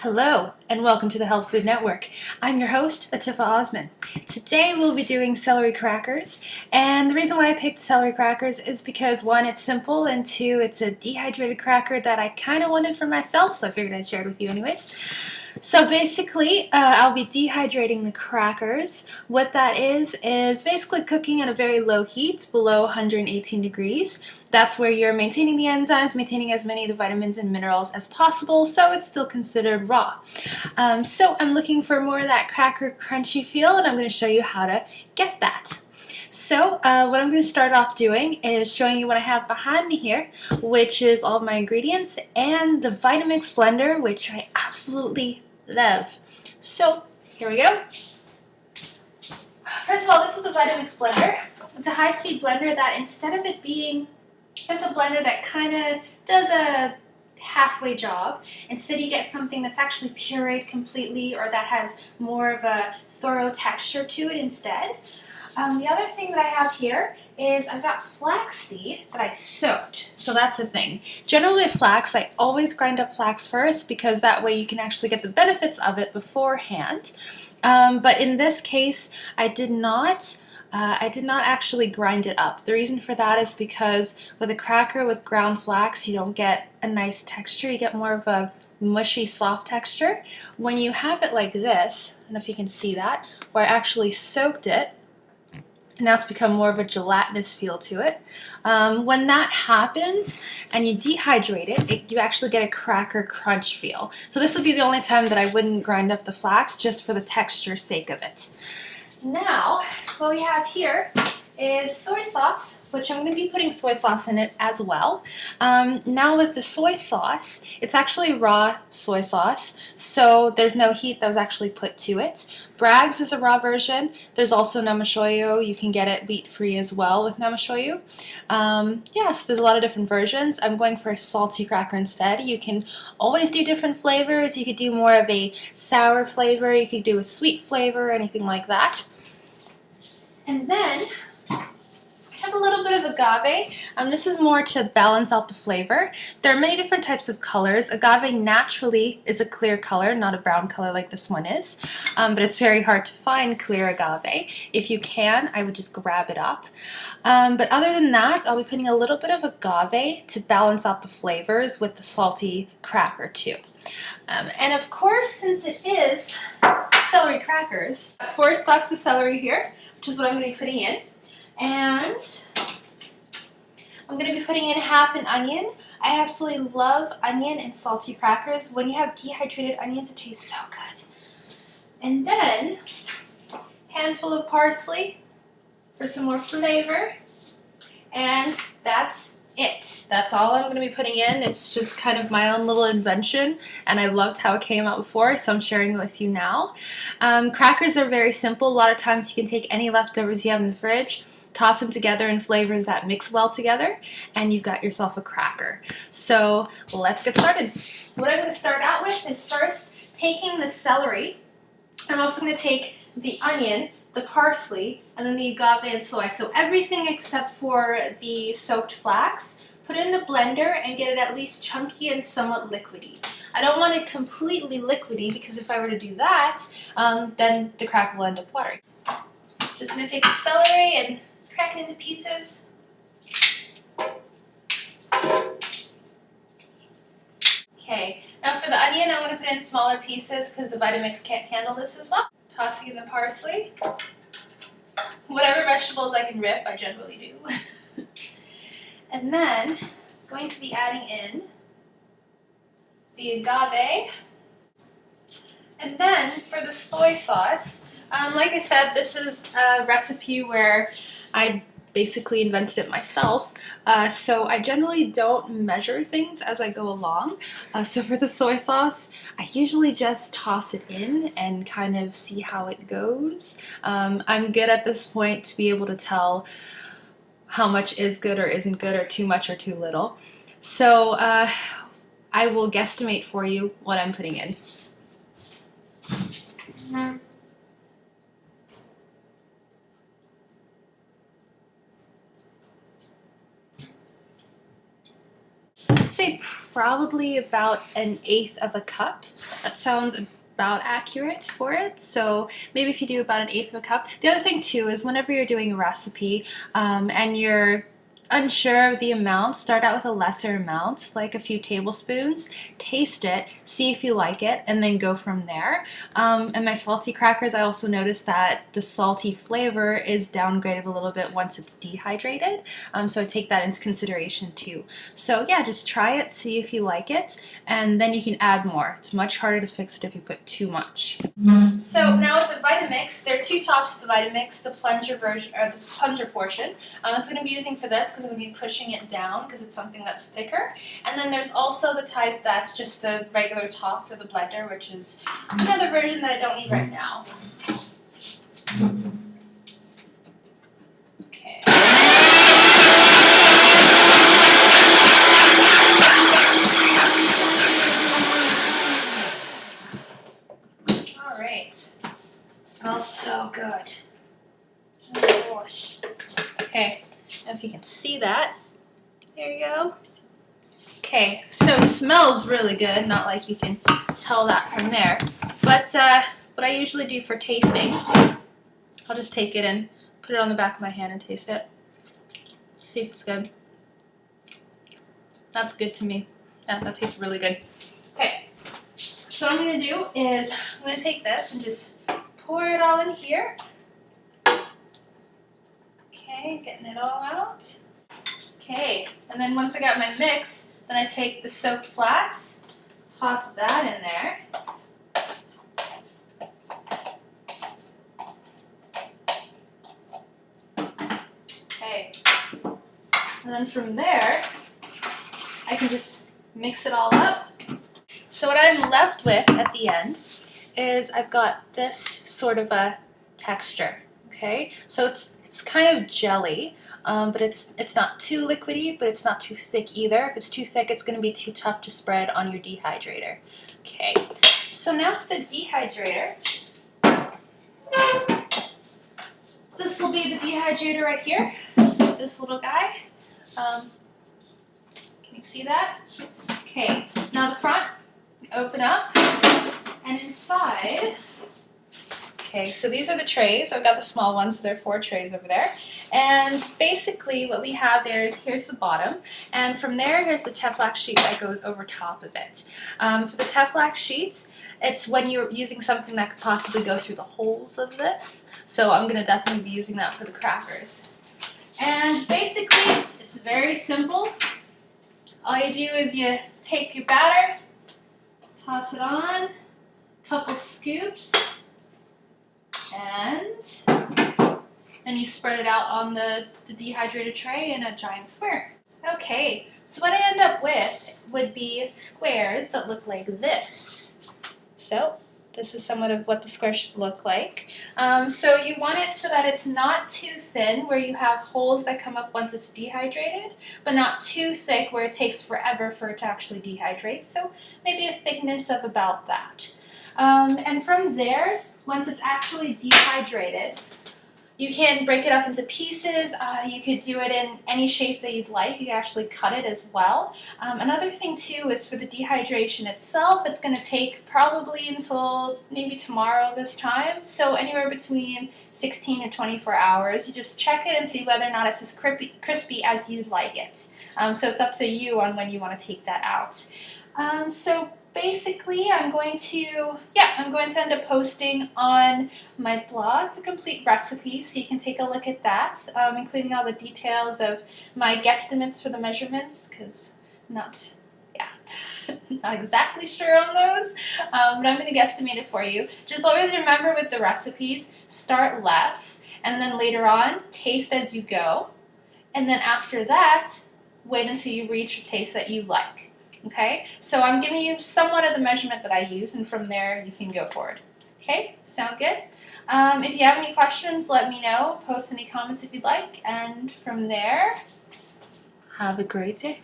Hello and welcome to the Health Food Network. I'm your host, Atifa Osman. Today we'll be doing celery crackers, and the reason why I picked celery crackers is because one, it's simple, and two, it's a dehydrated cracker that I kind of wanted for myself, so I figured I'd share it with you anyways. So basically, I'll be dehydrating the crackers. What that is basically cooking at a very low heat, below 118 degrees. That's where you're maintaining the enzymes, maintaining as many of the vitamins and minerals as possible, so it's still considered raw. So I'm looking for more of that cracker crunchy feel, and I'm going to show you how to get that. So what I'm going to start off doing is showing you what I have behind me here, which is all of my ingredients and the Vitamix blender, which I absolutely love. So here we go. First of all, this is the Vitamix blender. It's a high-speed blender that instead of it being just a blender that kind of does a halfway job, instead you get something that's actually pureed completely or that has more of a thorough texture to it instead. The other thing that I have here is I've got flaxseed that I soaked. So that's the thing. Generally with flax, I always grind up flax first because that way you can actually get the benefits of it beforehand. But in this case, I did not actually grind it up. The reason for that is because with a cracker with ground flax, you don't get a nice texture. You get more of a mushy, soft texture. When you have it like this, I don't know if you can see that, where I actually soaked it, now it's become more of a gelatinous feel to it. When that happens and you dehydrate it, you actually get a cracker crunch feel. So this would be the only time that I wouldn't grind up the flax, just for the texture sake of it. Now, what we have here is soy sauce, which I'm going to be putting soy sauce in it as well. Now with the soy sauce, it's actually raw soy sauce, so there's no heat that was actually put to it. Bragg's is a raw version. There's also namashoyo. You can get it wheat-free as well with namashoyo. Yeah, so there's a lot of different versions. I'm going for a salty cracker instead. You can always do different flavors. You could do more of a sour flavor. You could do a sweet flavor, anything like that. And then I have a little bit of agave. This is more to balance out the flavor. There are many different types of colors. Agave naturally is a clear color, not a brown color like this one is, but it's very hard to find clear agave. If you can, I would just grab it up. But other than that, I'll be putting a little bit of agave to balance out the flavors with the salty cracker too. And of course, since it is celery crackers, 4 stalks of celery here, which is what I'm going to be putting in. And I'm going to be putting in half an onion. I absolutely love onion and salty crackers. When you have dehydrated onions, it tastes so good. And then a handful of parsley for some more flavor. And that's it. That's all I'm going to be putting in. It's just kind of my own little invention, and I loved how it came out before, so I'm sharing it with you now. Crackers are very simple. A lot of times you can take any leftovers you have in the fridge, toss them together in flavors that mix well together, and you've got yourself a cracker. So let's get started. What I'm going to start out with is first taking the celery. I'm also going to take the onion, the parsley, and then the agave and soy. So everything except for the soaked flax, put it in the blender and get it at least chunky and somewhat liquidy. I don't want it completely liquidy because if I were to do that, then the cracker will end up watering. Just going to take the celery and crack it into pieces. Okay, now for the onion, I want to put in smaller pieces because the Vitamix can't handle this as well. Tossing in the parsley. Whatever vegetables I can rip, I generally do. And then, going to be adding in the agave. And then, for the soy sauce, like I said, this is a recipe where I basically invented it myself, so I generally don't measure things as I go along. So for the soy sauce, I usually just toss it in and kind of see how it goes. I'm good at this point to be able to tell how much is good or isn't good, or too much or too little. So I will guesstimate for you what I'm putting in. would say probably about 1/8 of a cup. That sounds about accurate for it. So maybe if you do about 1/8 of a cup. The other thing too is whenever you're doing a recipe and you're unsure of the amount, start out with a lesser amount, like a few tablespoons, taste it, see if you like it, and then go from there. And my salty crackers, I also noticed that the salty flavor is downgraded a little bit once it's dehydrated, so I take that into consideration too. So yeah, just try it, see if you like it, and then you can add more. It's much harder to fix it if you put too much. So now with the Vitamix, there are two tops to the Vitamix, the plunger version, or the plunger portion. That's going to be using for this because I'm going to be pushing it down because it's something that's thicker. And then there's also the type that's just the regular top for the blender, which is another version that I don't need right now. Okay. All right. It smells so good. Oh gosh. Okay. If you can see that. There you go. Okay, so it smells really good, not like you can tell that from there. But what I usually do for tasting, I'll just take it and put it on the back of my hand and taste it. See if it's good. That's good to me. Yeah, that tastes really good. Okay, so what I'm going to do is I'm going to take this and just pour it all in here. Okay, getting it all out. Okay, and then once I got my mix, then I take the soaked flax, toss that in there. Okay, and then from there, I can just mix it all up. So what I'm left with at the end is I've got this sort of a texture. Okay, so it's kind of jelly, but it's not too liquidy, but it's not too thick either. If it's too thick, it's going to be too tough to spread on your dehydrator. Okay, so now for the dehydrator, this will be the dehydrator right here, this little guy. Can you see that? Okay, now the front, open up, and inside, okay, so these are the trays. I've got the small ones, so there are 4 trays over there. And basically what we have here is, here's the bottom, and from there, here's the Teflon sheet that goes over top of it. For the Teflon sheets, it's when you're using something that could possibly go through the holes of this. So I'm going to definitely be using that for the crackers. And basically, it's very simple. All you do is you take your batter, toss it on, a couple scoops, and then you spread it out on the dehydrated tray in a giant square. Okay, so what I end up with would be squares that look like this. So this is somewhat of what the square should look like. So you want it so that it's not too thin where you have holes that come up once it's dehydrated, but not too thick where it takes forever for it to actually dehydrate. So maybe a thickness of about that. And from there, once it's actually dehydrated, you can break it up into pieces. You could do it in any shape that you'd like. You can actually cut it as well. Another thing too is for the dehydration itself, it's going to take probably until maybe tomorrow this time. So anywhere between 16 to 24 hours. You just check it and see whether or not it's as crispy as you'd like it. So it's up to you on when you want to take that out. So basically, I'm going to end up posting on my blog the complete recipe, so you can take a look at that, including all the details of my guesstimates for the measurements, because not exactly sure on those, but I'm going to guesstimate it for you. Just always remember with the recipes, start less, and then later on, taste as you go, and then after that, wait until you reach a taste that you like. Okay, so I'm giving you somewhat of the measurement that I use, and from there you can go forward. Okay, sound good? If you have any questions, let me know. Post any comments if you'd like, and from there, have a great day.